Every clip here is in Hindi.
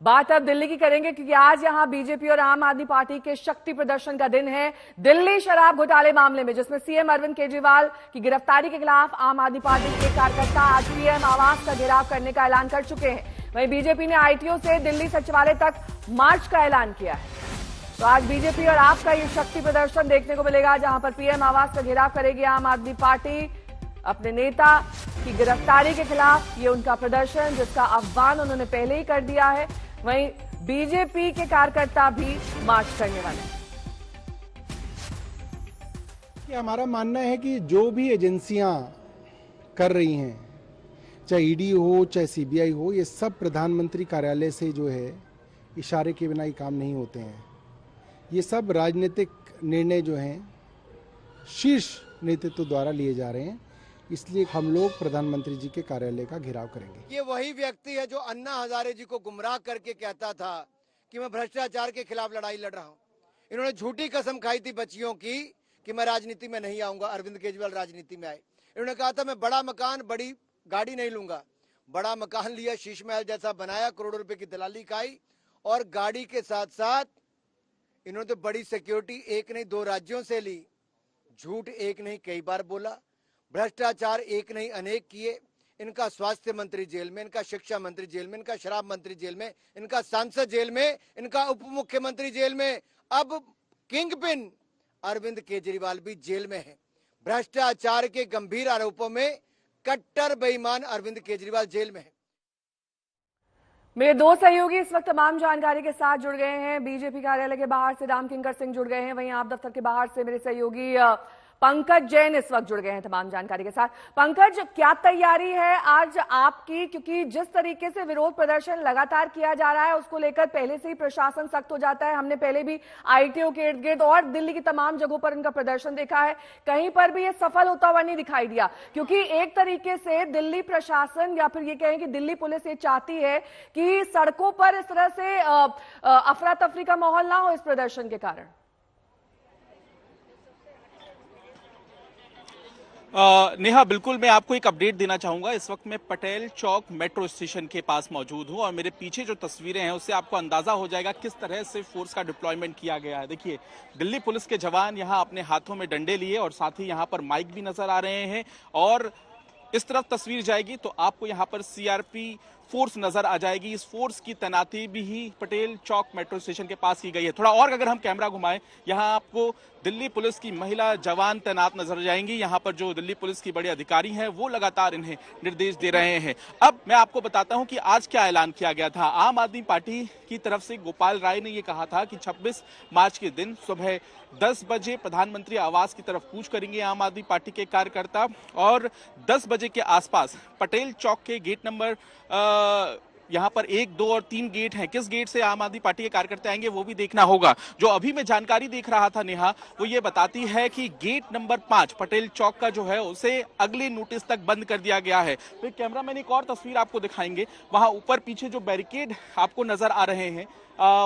बात अब दिल्ली की करेंगे क्योंकि आज यहां बीजेपी और आम आदमी पार्टी के शक्ति प्रदर्शन का दिन है। दिल्ली शराब घोटाले मामले में जिसमें सीएम अरविंद केजरीवाल की गिरफ्तारी के खिलाफ आम आदमी पार्टी के कार्यकर्ता आज पीएम आवास का घेराव करने का ऐलान कर चुके हैं। वहीं बीजेपी ने आईटीओ से दिल्ली सचिवालय तक मार्च का ऐलान किया है। तो आज बीजेपी और आप का ये शक्ति प्रदर्शन देखने को मिलेगा, जहां पर पीएम आवास का घेराव करेगी आम आदमी पार्टी। अपने नेता की गिरफ्तारी के खिलाफ ये उनका प्रदर्शन, जिसका आह्वान उन्होंने पहले ही कर दिया है। वहीं बीजेपी के कार्यकर्ता भी मार्च करने वाले हैं। हमारा मानना है कि जो भी एजेंसियां कर रही हैं, चाहे ईडी हो चाहे सीबीआई हो, ये सब प्रधानमंत्री कार्यालय से जो है इशारे के बिना ही काम नहीं होते हैं। ये सब राजनीतिक निर्णय जो हैं शीर्ष नेतृत्व द्वारा लिए जा रहे हैं। इसलिए हम लोग प्रधानमंत्री जी के कार्यालय का घेराव करेंगे। ये वही व्यक्ति है जो अन्ना हजारे जी को गुमराह करके कहता था कि मैं भ्रष्टाचार के खिलाफ लड़ाई लड़ रहा हूं। इन्होंने झूठी कसम खाई थी बच्चियों की कि मैं राजनीति में नहीं आऊंगा। अरविंद केजरीवाल राजनीति में आए, इन्होंने कहा था मैं बड़ा मकान बड़ी गाड़ी नहीं लूंगा। बड़ा मकान लिया, शीश महल जैसा बनाया, करोड़ों रुपए की दलाली खाई, और गाड़ी के साथ साथ इन्होंने तो बड़ी सिक्योरिटी एक नहीं दो राज्यों से ली। झूठ एक नहीं कई बार बोला, भ्रष्टाचार एक नहीं अनेक किए। इनका स्वास्थ्य मंत्री जेल में, इनका शिक्षा मंत्री जेल में, इनका शराब मंत्री जेल में, इनका सांसद जेल में, इनका उप मुख्यमंत्री जेल में, अब किंग पिन अरविंद केजरीवाल भी जेल में है। भ्रष्टाचार के गंभीर आरोपों में कट्टर बेईमान अरविंद केजरीवाल जेल में है। मेरे दो सहयोगी इस वक्त तमाम जानकारी के साथ जुड़ गए हैं। बीजेपी कार्यालय के बाहर से राम किंकर सिंह जुड़ गए हैं, वहीं आप दफ्तर के बाहर से मेरे सहयोगी पंकज जैन इस वक्त जुड़ गए हैं तमाम जानकारी के साथ। पंकज, क्या तैयारी है आज आपकी, क्योंकि जिस तरीके से विरोध प्रदर्शन लगातार किया जा रहा है उसको लेकर पहले से ही प्रशासन सख्त हो जाता है। हमने पहले भी आईटीओ के इर्द गिर्द और दिल्ली की तमाम जगहों पर इनका प्रदर्शन देखा है, कहीं पर भी ये सफल होता हुआ नहीं दिखाई दिया। क्योंकि एक तरीके से दिल्ली प्रशासन या फिर ये कहें कि दिल्ली पुलिस ये चाहती है कि सड़कों पर इस तरह से अफरा तफरी का माहौल ना हो इस प्रदर्शन के कारण। नेहा, बिल्कुल मैं आपको एक अपडेट देना चाहूंगा। इस वक्त मैं पटेल चौक मेट्रो स्टेशन के पास मौजूद हूं और मेरे पीछे जो तस्वीरें हैं उससे आपको अंदाजा हो जाएगा किस तरह से फोर्स का डिप्लॉयमेंट किया गया है। देखिए, दिल्ली पुलिस के जवान यहां अपने हाथों में डंडे लिए और साथ ही यहां पर माइक भी नजर आ रहे हैं, और इस तरफ तस्वीर जाएगी तो आपको यहां पर सीआरपी फोर्स नजर आ जाएगी। इस फोर्स की तैनाती भी ही पटेल चौक मेट्रो स्टेशन के पास की गई है। थोड़ा और अगर हम कैमरा घुमाएं, यहां आपको दिल्ली पुलिस की महिला जवान तैनात नजर जाएंगी। यहां पर जो दिल्ली पुलिस की बड़े अधिकारी हैं वो लगातार इन्हें निर्देश दे रहे हैं। अब मैं आपको बताता हूं कि आज क्या ऐलान किया गया था। आम आदमी पार्टी की तरफ से गोपाल राय ने यह कहा था कि 26 मार्च के दिन सुबह 10 बजे प्रधानमंत्री आवास की तरफ कूच करेंगे आम आदमी पार्टी के कार्यकर्ता, और 10 बजे के आसपास पटेल चौक के गेट नंबर यहाँ पर 1, 2 और 3 गेट हैं। किस गेट से आम आदमी पार्टी के कार्यकर्ता आएंगे वो भी देखना होगा। जो अभी मैं जानकारी देख रहा था नेहा, वो ये बताती है कि गेट नंबर 5 पटेल चौक का जो है उसे अगले नोटिस तक बंद कर दिया गया है। तो कैमरामैन एक और तस्वीर आपको दिखाएंगे। वहां ऊपर पीछे जो बैरिकेड आपको नजर आ रहे हैं,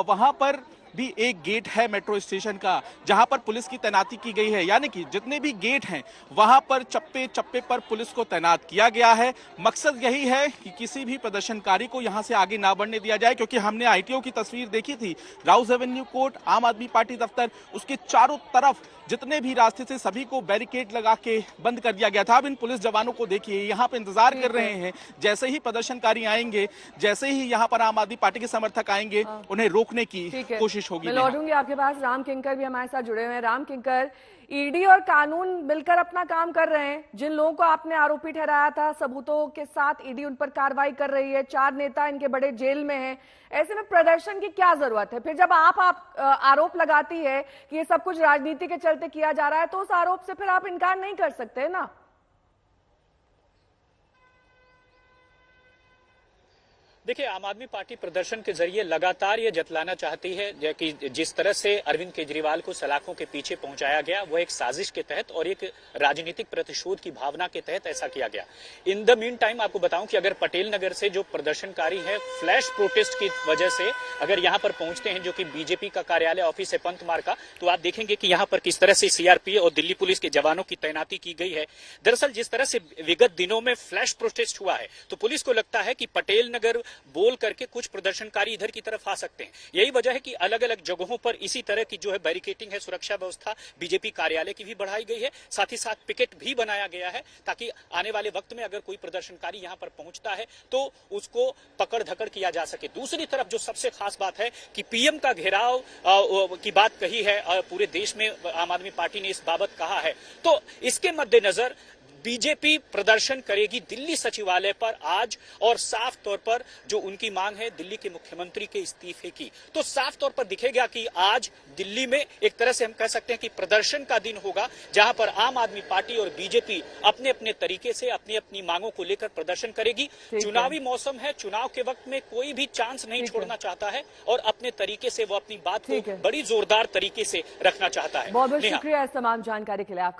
वहां पर भी एक गेट है मेट्रो स्टेशन का जहां पर पुलिस की तैनाती की गई है। यानी कि जितने भी गेट हैं वहां पर चप्पे चप्पे पर पुलिस को तैनात किया गया है। मकसद यही है कि किसी भी प्रदर्शनकारी को यहां से आगे ना बढ़ने दिया जाए, क्योंकि हमने आईटीओ की तस्वीर देखी थी। राउज एवेन्यू कोर्ट, आम आदमी पार्टी दफ्तर, उसके चारों तरफ जितने भी रास्ते थे सभी को बैरिकेड लगा के बंद कर दिया गया था। अब इन पुलिस जवानों को देखिए, यहाँ पे इंतजार कर रहे हैं। जैसे ही प्रदर्शनकारी आएंगे, जैसे ही यहाँ पर आम आदमी पार्टी के समर्थक आएंगे, उन्हें रोकने की कोशिश होगी। मैं लौटूंगी आपके पास। राम किंकर भी हमारे साथ जुड़े हुए हैं। राम किंकर, ईडी और कानून मिलकर अपना काम कर रहे हैं। जिन लोगों को आपने आरोपी ठहराया था, सबूतों के साथ ईडी उन पर कार्रवाई कर रही है। 4 नेता इनके बड़े जेल में हैं। ऐसे में प्रदर्शन की क्या जरूरत है? फिर जब आप आरोप लगाती है कि ये सब कुछ राजनीति के चलते किया जा रहा है, तो उस आरोप से फिर आप इनकार नहीं कर सकते ना। देखिए, आम आदमी पार्टी प्रदर्शन के जरिए लगातार ये जतलाना चाहती है कि जिस तरह से अरविंद केजरीवाल को सलाखों के पीछे पहुंचाया गया वो एक साजिश के तहत और एक राजनीतिक प्रतिशोध की भावना के तहत ऐसा किया गया। इन द मीन टाइम आपको बताऊं कि अगर पटेल नगर से जो प्रदर्शनकारी है फ्लैश प्रोटेस्ट की वजह से अगर यहाँ पर पहुंचते हैं, जो कि बीजेपी का कार्यालय ऑफिस है पंथ मार्का, तो आप देखेंगे कि यहाँ पर किस तरह से सीआरपी और दिल्ली पुलिस के जवानों की तैनाती की गई है। दरअसल जिस तरह से विगत दिनों में फ्लैश प्रोटेस्ट हुआ है, तो पुलिस को लगता है कि पटेल नगर बोल करके कुछ प्रदर्शनकारी इधर की तरफ आ सकते हैं। यही वजह है कि अलग अलग जगहों पर इसी तरह की जो है बैरिकेटिंग है, सुरक्षा व्यवस्था बीजेपी कार्यालय की भी बढ़ाई गई है, साथ ही साथ पिकेट भी बनाया गया है ताकि आने वाले वक्त में अगर कोई प्रदर्शनकारी यहां पर पहुंचता है तो उसको पकड़ धकड़ किया जा सके। दूसरी तरफ जो सबसे खास बात है कि पीएम का घेराव की बात कही है, पूरे देश में आम आदमी पार्टी ने इस बाबत कहा है, तो इसके मद्देनजर बीजेपी प्रदर्शन करेगी दिल्ली सचिवालय पर आज, और साफ तौर पर जो उनकी मांग है दिल्ली के मुख्यमंत्री के इस्तीफे की, तो साफ तौर पर दिखेगा कि आज दिल्ली में एक तरह से हम कह सकते हैं कि प्रदर्शन का दिन होगा, जहां पर आम आदमी पार्टी और बीजेपी अपने अपने तरीके से अपनी अपनी मांगों को लेकर प्रदर्शन करेगी। चुनावी मौसम है, चुनाव के वक्त में कोई भी चांस नहीं छोड़ना चाहता है और अपने तरीके से वो अपनी बात को बड़ी जोरदार तरीके से रखना चाहता है। बहुत बहुत शुक्रिया इस तमाम जानकारी के लिए आपका।